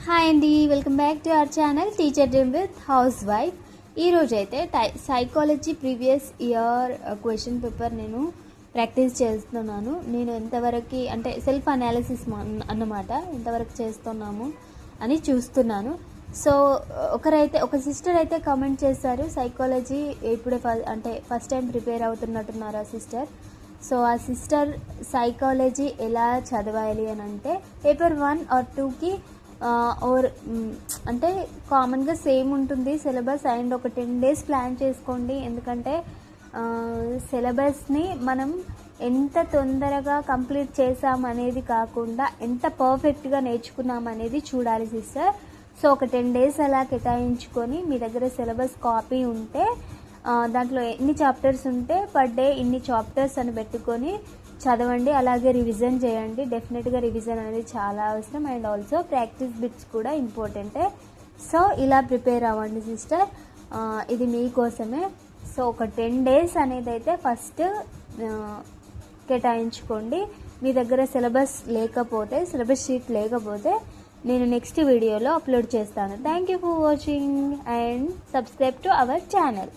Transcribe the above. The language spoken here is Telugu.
హాయ్ అండి, welcome back to our channel teacher dream with house wife. ఈరోజు అయితే psychology previous year question paper నేను ప్రాక్టీస్ చేస్తున్నాను. నేను ఎంతవరకు అంటే సెల్ఫ్ అనాలిసిస్ అన్నమాట, ఎంతవరకు చేస్తున్నాము అని చూస్తున్నాను. సో ఒక సిస్టర్ అయితే కామెంట్ చేశారు, సైకాలజీ ఇప్పుడే ఫస్ట్ టైం ప్రిపేర్ అవుతున్నట్టున్నారు ఆ సిస్టర్. సో ఆ సిస్టర్ సైకాలజీ ఎలా చదవాలి అని అంటే పేపర్ 1 or 2కి అంటే కామన్గా సేమ్ ఉంటుంది సిలబస్. అండ్ ఒక 10 days ప్లాన్ చేసుకోండి, ఎందుకంటే సిలబస్ని మనం ఎంత తొందరగా కంప్లీట్ చేసామనేది కాకుండా ఎంత పర్ఫెక్ట్గా నేర్చుకున్నాం అనేది చూడాలి సిస్టర్. సో ఒక 10 days అలా కేటాయించుకొని మీ దగ్గర సిలబస్ కాపీ ఉంటే దాంట్లో ఎన్ని చాప్టర్స్ ఉంటే పర్ డే ఇన్ని చాప్టర్స్ అని పెట్టుకొని చదవండి. అలాగే రివిజన్ చేయండి. డెఫినెట్గా రివిజన్ అనేది చాలా అవసరం. అండ్ ఆల్సో ప్రాక్టీస్ బిట్స్ కూడా ఇంపార్టెంటే. సో ఇలా ప్రిపేర్ అవ్వండి సిస్టర్, ఇది మీకోసమే. సో ఒక 10 days అనేది అయితే ఫస్ట్ కేటాయించుకోండి. మీ దగ్గర సిలబస్ షీట్ లేకపోతే నేను నెక్స్ట్ వీడియోలో అప్లోడ్ చేస్తాను. Thank you for watching and subscribe to our channel.